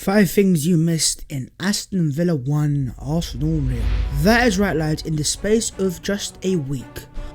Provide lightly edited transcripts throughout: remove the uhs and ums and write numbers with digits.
5 things you missed in Aston Villa 1, Arsenal 0. That is right lads, in the space of just a week,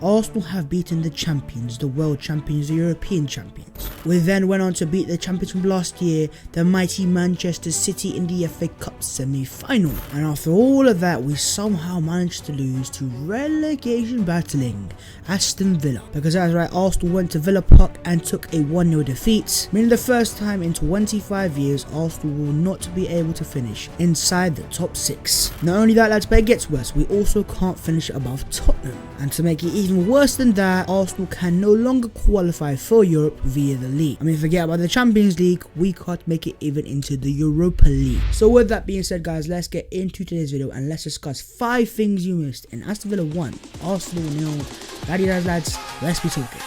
Arsenal have beaten the champions, the world champions, the European champions. We then went on to beat the champions from last year, the mighty Manchester City in the FA Cup semi-final. And after all of that, we somehow managed to lose to relegation battling Aston Villa. Because that's right, Arsenal went to Villa Park and took a 1-0 defeat, meaning the first time in 25 years Arsenal will not be able to finish inside the top 6. Not only that lads, but it gets worse, we also can't finish above Tottenham. And to make it even worse than that, Arsenal can no longer qualify for Europe via the league. I mean, forget about the Champions League, we can't make it even into the Europa League. So with that being said guys, let's get into today's video and let's discuss 5 things you missed in Aston Villa 1, Arsenal 0. Lads, let's be talking.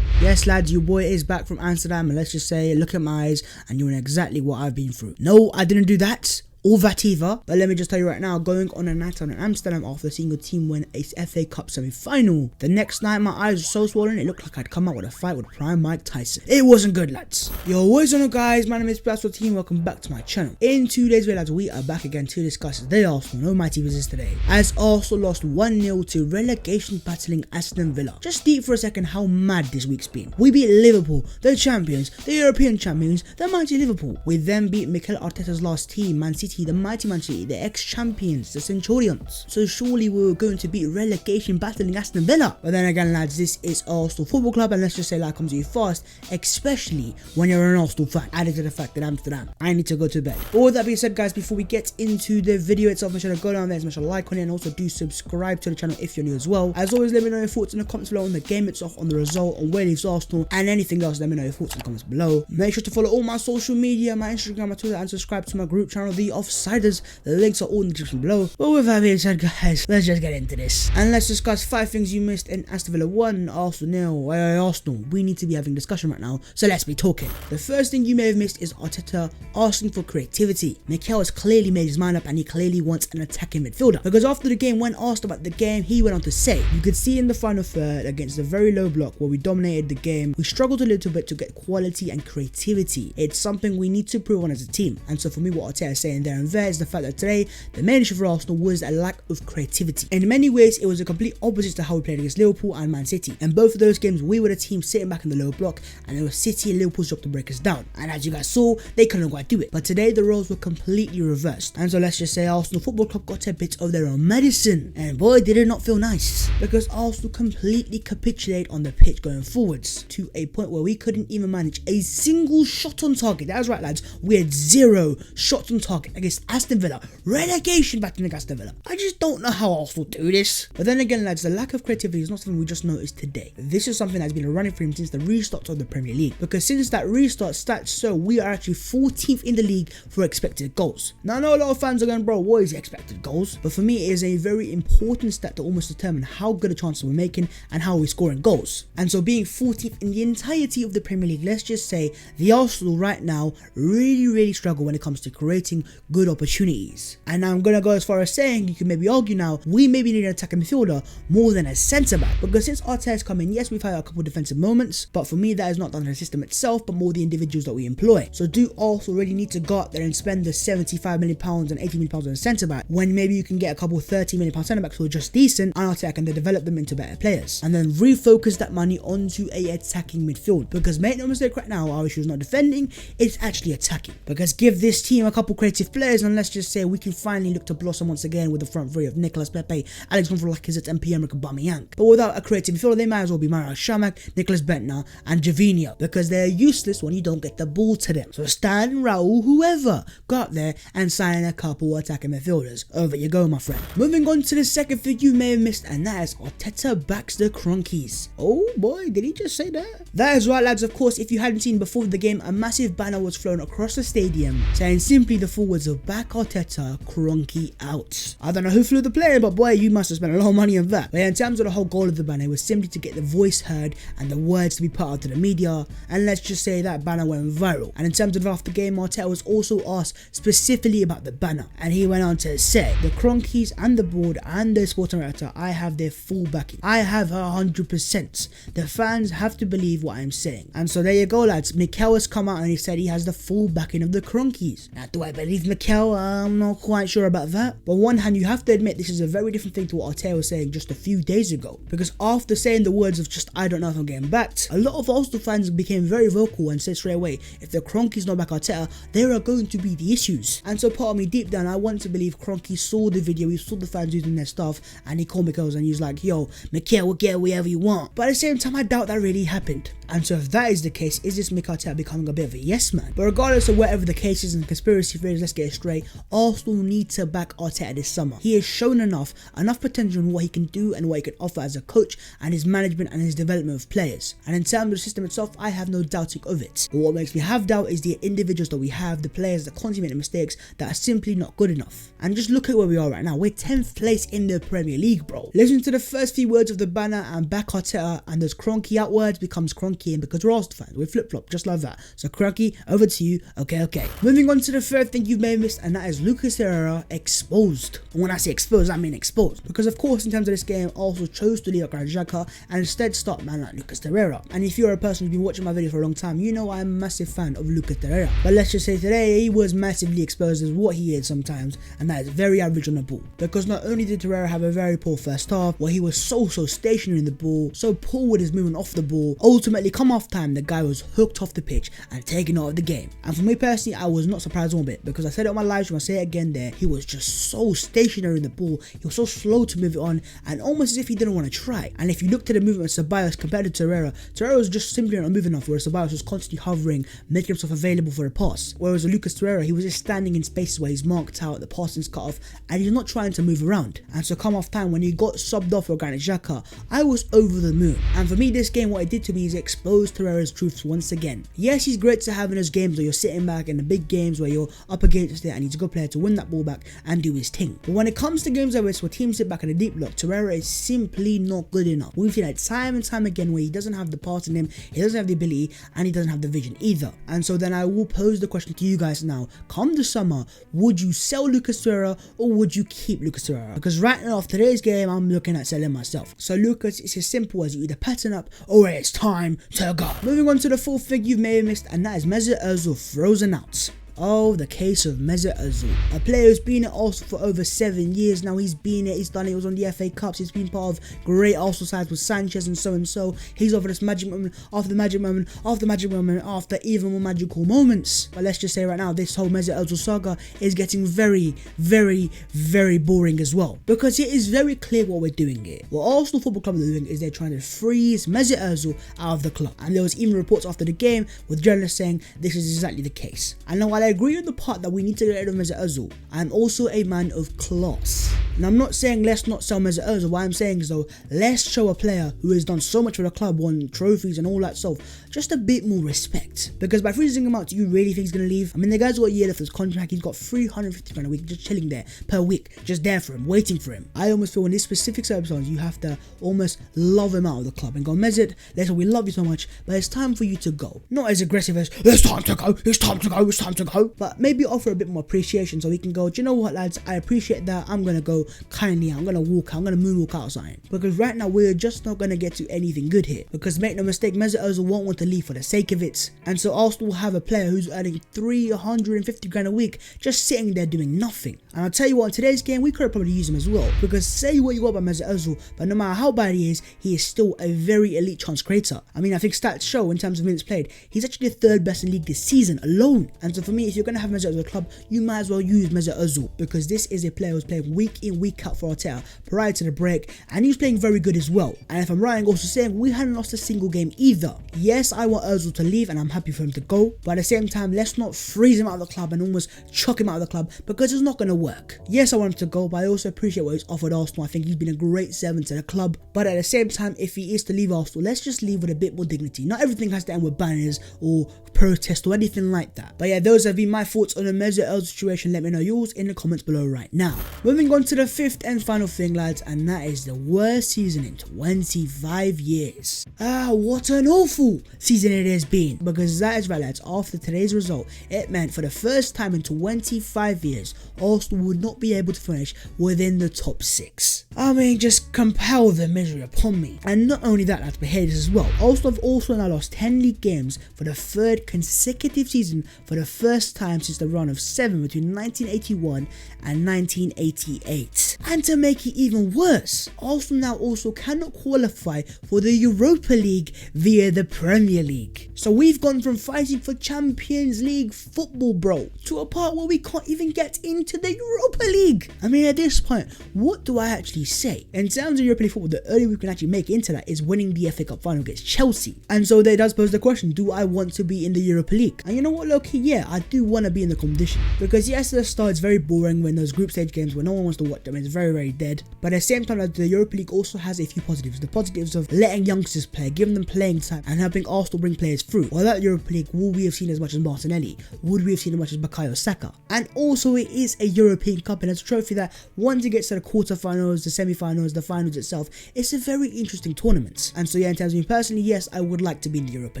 Yes lads, your boy is back from Amsterdam, and let's just say, look at my eyes and you know exactly what I've been through. No, I didn't do that. All that either, but let me just tell you right now, going on a night out in Amsterdam after seeing a team win a FA Cup semi-final, the next night my eyes were so swollen it looked like I'd come out with a fight with prime Mike Tyson. It wasn't good lads. Yo, what is on guys, my name is Blast Team, welcome back to my channel. In today's video lads, we are back again to discuss the Arsenal mighty business today, as Arsenal lost 1-0 to relegation battling Aston Villa. Just deep for a second how mad this week's been. We beat Liverpool, the champions, the European champions, the mighty Liverpool. We then beat Mikel Arteta's last team, Man City, the mighty Man City, the ex-champions, the Centurions. So surely we were going to beat relegation battling Aston Villa. But then again lads, this is Arsenal Football Club, and let's just say life comes to you fast, especially when you're an Arsenal fan. Added to the fact that Amsterdam, I need to go to bed. But with that being said guys, before we get into the video itself, make sure to go down there, smash a like on it, and also do subscribe to the channel if you're new as well. As always, let me know your thoughts in the comments below on the game itself, on the result, on where it leaves Arsenal, and anything else. Let me know your thoughts in the comments below. Make sure to follow all my social media, my Instagram, my Twitter, and subscribe to my group channel, The Offsiders. The links are all in the description below. But with that being said guys, let's just get into this and let's discuss 5 things you missed in Aston Villa 1, Arsenal 0. Arsenal, we need to be having discussion right now, so let's be talking. The first thing you may have missed is Arteta asking for creativity. Mikel has clearly made his mind up and he clearly wants an attacking midfielder, because after the game, when asked about the game, he went on to say, you could see in the final third against a very low block where we dominated the game, we struggled a little bit to get quality and creativity. It's something we need to prove on as a team. And so for me, what Arteta is saying there and there is the fact that today the main issue for Arsenal was a lack of creativity. In many ways, it was a complete opposite to how we played against Liverpool and Man City. In both of those games, we were the team sitting back in the low block, and it was City and Liverpool's job to break us down. And as you guys saw, they couldn't quite do it. But today, the roles were completely reversed. And so let's just say Arsenal Football Club got a bit of their own medicine. And boy, did it not feel nice. Because Arsenal completely capitulated on the pitch going forwards, to a point where we couldn't even manage a single shot on target. That was right lads, we had 0 shots on target against Aston Villa. Relegation battling Aston Villa. I just don't know how Arsenal do this. But then again lads, the lack of creativity is not something we just noticed today. This is something that's been running for him since the restart of the Premier League. Because since that restart stats show, we are actually 14th in the league for expected goals. Now I know a lot of fans are going, bro, what is expected goals? But for me, it is a very important stat to almost determine how good a chance we're making and how we're scoring goals. And so being 14th in the entirety of the Premier League, let's just say the Arsenal right now really struggle when it comes to creating good opportunities. And I'm gonna go as far as saying, you can maybe argue now, we maybe need an attacking midfielder more than a centre back, because since Arteta's come in, yes, we've had a couple defensive moments, but for me that is not down to the system itself, but more the individuals that we employ. So do Arsenal really need to go out there and spend the £75 million and £80 million on a centre back, when maybe you can get a couple £30 million centre backs who are just decent, and Arteta can then develop them into better players, and then refocus that money onto a attacking midfield? Because make no mistake, right now our issue is not defending, it's actually attacking. Because give this team a couple creative players, and let's just say we can finally look to blossom once again with the front three of Nicolas Pepe, Alex Lacazette, and Pierre-Emerick Aubameyang. But without a creative midfielder, they might as well be Mario Shamak, Nicolas Bentner, and Javinho, because they're useless when you don't get the ball to them. So Stan, Raul, whoever, go out there and sign a couple attacking midfielders. Over you go, my friend. Moving on to the second thing you may have missed, and that is Arteta backs the Kroenkes. Oh boy, did he just say that? That is right lads, of course, if you hadn't seen before the game, a massive banner was flown across the stadium saying simply the forwards words of back Arteta, Kroenke out. I don't know who flew the plane, but boy, you must have spent a lot of money on that. But yeah, in terms of the whole goal of the banner, it was simply to get the voice heard and the words to be put out to the media, and let's just say that banner went viral. And in terms of after game, Arteta was also asked specifically about the banner, and he went on to say, the Kroenkes and the board and the sporting director, I have their full backing. I have 100%. The fans have to believe what I'm saying. And so there you go, lads. Mikel has come out and he said he has the full backing of the Kroenkes. Now, do I believe Mikel? I'm not quite sure about that. But on one hand, you have to admit this is a very different thing to what Arteta was saying just a few days ago. Because after saying the words of just, I don't know if I'm getting backed, a lot of Arsenal fans became very vocal and said straight away, if the Kroenkes not back Arteta, there are going to be the issues. And so part of me deep down, I want to believe Kroenke saw the video, he saw the fans using their stuff, and he called Mikel and he's like, yo, Mikel will get whatever you want. But at the same time, I doubt that really happened. And so if that is the case, is this Mikel Arteta becoming a bit of a yes man? But regardless of whatever the case is and conspiracy theories, let's get it straight. Arsenal need to back Arteta this summer. He has shown enough potential in what he can do and what he can offer as a coach and his management and his development of players. And in terms of the system itself, I have no doubting of it. But what makes me have doubt is the individuals that we have, the players that constantly make mistakes that are simply not good enough. And just look at where we are right now. We're 10th place in the Premier League, bro. Listen to the first few words of the banner and back Arteta, and those Kroenke out words becomes Kroenke in, because we're Arsenal fans. We flip-flop just like that. So Kroenke, over to you. Okay. Moving on to the third thing you may have missed, and that is Lucas Torreira exposed. And when I say exposed, I mean exposed. Because of course, in terms of this game, Arsenal chose to leave out Granit Xhaka and instead start man like Lucas Torreira. And if you're a person who's been watching my video for a long time, you know I'm a massive fan of Lucas Torreira. But let's just say today, he was massively exposed as what he is sometimes, and that is very average on the ball. Because not only did Torreira have a very poor first half, where he was so stationary in the ball, so poor with his movement off the ball, ultimately come off time, the guy was hooked off the pitch and taken out of the game. And for me personally, I was not surprised one bit, because I said it on my live stream, I say it again there, he was just so stationary in the ball, he was so slow to move it on, and almost as if he didn't want to try. And if you looked at the movement of Ceballos compared to Torreira, Torreira was just simply not moving enough, whereas Ceballos was constantly hovering, making himself available for a pass. Whereas Lucas Torreira, he was just standing in spaces where he's marked out, the passing's cut off, and he's not trying to move around. And so come off time, when he got subbed off for Granit Xhaka, I was over the moon. And for me, this game, what it did to me is it exposed Torreira's truths once again. Yes, he's great to have in those games where you're sitting back, in the big games where you're up against it and he's a good player to win that ball back and do his thing. But when it comes to games like this where teams sit back in a deep block, Torreira is simply not good enough. We've seen that time and time again where he doesn't have the pass in him, he doesn't have the ability, and he doesn't have the vision either. And so then I will pose the question to you guys now. Come the summer, would you sell Lucas Torreira or would you keep Lucas Torreira? Because right now, after today's game, I'm looking at selling myself. So Lucas, it's as simple as you either pattern up or it's time to go. Moving on to the fourth thing you may have missed, and that is Mesut Ozil frozen out. Oh, the case of Mesut Ozil, a player who's been at Arsenal for over 7 years now. He's been it, he's done it, he was on the FA Cups, he's been part of great Arsenal sides with Sanchez and so. He's offered us magic moment after magic moment after magic moment after even more magical moments. But let's just say right now, this whole Mesut Ozil saga is getting very boring as well, because it is very clear what we're doing here. What Arsenal Football Club are doing is they're trying to freeze Mesut Ozil out of the club, and there was even reports after the game with journalists saying this is exactly the case. And now, while I agree on the part that we need to get rid of Mesut Ozil, I'm also a man of class. And I'm not saying let's not sell Mesut Ozil. What I'm saying is though, let's show a player who has done so much for the club, won trophies and all that stuff, just a bit more respect. Because by freezing him out, do you really think he's going to leave? I mean, the guy's got a year left of his contract, he's got 350 grand a week just chilling there per week, just there for him, waiting for him. I almost feel in this specific circumstance, you have to almost love him out of the club and go, Mesut, listen, we love you so much, but it's time for you to go. Not as aggressive as, it's time to go, it's time to go, it's time to go, but maybe offer a bit more appreciation so he can go, do you know what, lads, I appreciate that, I'm gonna go kindly, I'm gonna walk out, I'm gonna moonwalk out or something. Because right now we're just not gonna get to anything good here, because make no mistake, Mesut Ozil won't want to leave for the sake of it. And so Arsenal will have a player who's earning 350 grand a week just sitting there doing nothing. And I'll tell you what, in today's game we could have probably used him as well, because say what you want about Mesut Ozil, but no matter how bad he is still a very elite chance creator. I mean, I think stats show in terms of minutes played, he's actually the third best in the league this season alone. And so for me, if you're gonna have Mesut Ozil club, you might as well use Mesut Ozil, because this is a player who's playing week in, week out for Arteta prior to the break, and he was playing very good as well. And if I'm right, I'm also saying we hadn't lost a single game either. Yes, I want Ozil to leave and I'm happy for him to go, but at the same time, let's not freeze him out of the club and almost chuck him out of the club, because it's not going to work. Yes, I want him to go, but I also appreciate what he's offered Arsenal. I think he's been a great servant to the club, but at the same time, if he is to leave Arsenal, let's just leave with a bit more dignity. Not everything has to end with banners or protest or anything like that. But yeah, those are have been my thoughts on the Mesut Ozil situation. Let me know yours in the comments below right now. Moving on to the fifth and final thing, lads, and that is the worst season in 25 years. What an awful season it has been, because that is right, lads. After today's result, it meant for the first time in 25 years, Arsenal would not be able to finish within the top 6. I mean, just compel the misery upon me. And not only that, lads, but here it is as well. Arsenal have also now lost 10 league games for the third consecutive season for the first time since the run of 7 between 1981 and 1988. And to make it even worse, Arsenal now also cannot qualify for the Europa League via the Premier League. So we've gone from fighting for Champions League football, bro, to a part where we can't even get into the Europa League. I mean, at this point, what do I actually say? In terms of Europa League football, the only way we can actually make it into that is winning the FA Cup final against Chelsea. And so that does pose the question, do I want to be in the Europa League? And you know what, low-key, yeah, I do want to be in the competition. Because yes, at the start, it's very boring when those group stage games where no one wants to watch them, it's very, very dead. But at the same time, the Europa League also has a few positives. The positives of letting youngsters play, giving them playing time, and helping Arsenal bring players through. While that Europa League, would we have seen as much as Martinelli? Would we have seen as much as Bukayo Saka? And also, it is a European Cup, and it's a trophy that once it gets to the quarterfinals, the semi-finals, the finals itself, it's a very interesting tournament. And so yeah, in terms of me personally, yes, I would like to be in the Europa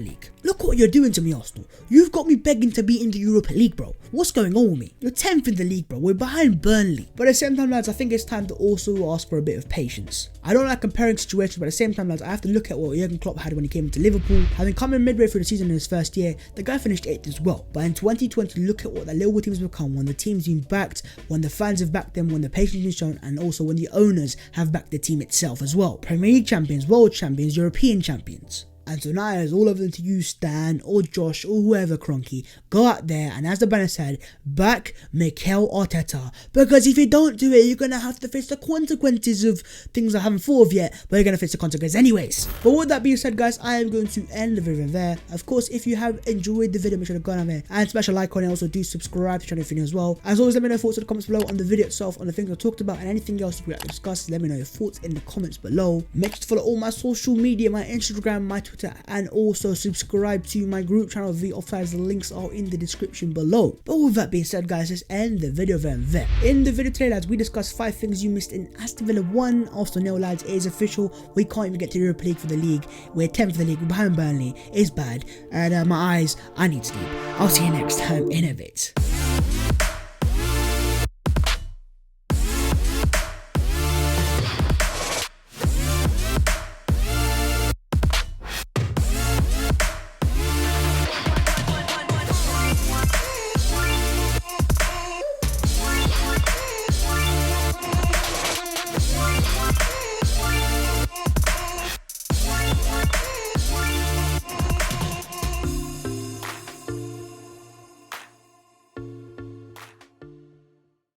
League. Look what you're doing to me, Arsenal. You've got me begging to be in the Europa League, bro. What's going on with me? You're 10th in the league, bro. We're behind Burnley. But at the same time, lads, I think it's time to also ask for a bit of patience. I don't like comparing situations, but at the same time, lads, I have to look at what Jurgen Klopp had when he came into Liverpool. Having come in midway through the season in his first year, the guy finished 8th as well. But in 2020, look at what the Liverpool team's become when the team's been backed, when the fans have backed them, when the patience has been shown, and also when the owners have backed the team itself as well. Premier League champions, world champions, European champions. And so now it's all over them to you, Stan or Josh or whoever, Kroenke. Go out there and, as the banner said, back Mikel Arteta. Because if you don't do it, you're going to have to face the consequences of things I haven't thought of yet, but you're going to face the consequences anyways. But with that being said, guys, I am going to end the video there. Of course, if you have enjoyed the video, make sure to go down there and smash a like on it. Also, do subscribe to the channel if you're new as well. As always, let me know your thoughts in the comments below on the video itself, on the things I talked about, and anything else we have to discuss. Let me know your thoughts in the comments below. Make sure to follow all my social media, my Instagram, my Twitter, and also subscribe to my group channel, The Offsiders. The links are in the description below. But with that being said, guys, let's end the video there. In the video today, lads, we discussed 5 things you missed in Aston Villa 1. Arsenal nil, lads. It is official. We can't even get to the Europa League for the league. We're 10th for the league. We're behind Burnley. It's bad. And my eyes, I need sleep. I'll see you next time in a bit.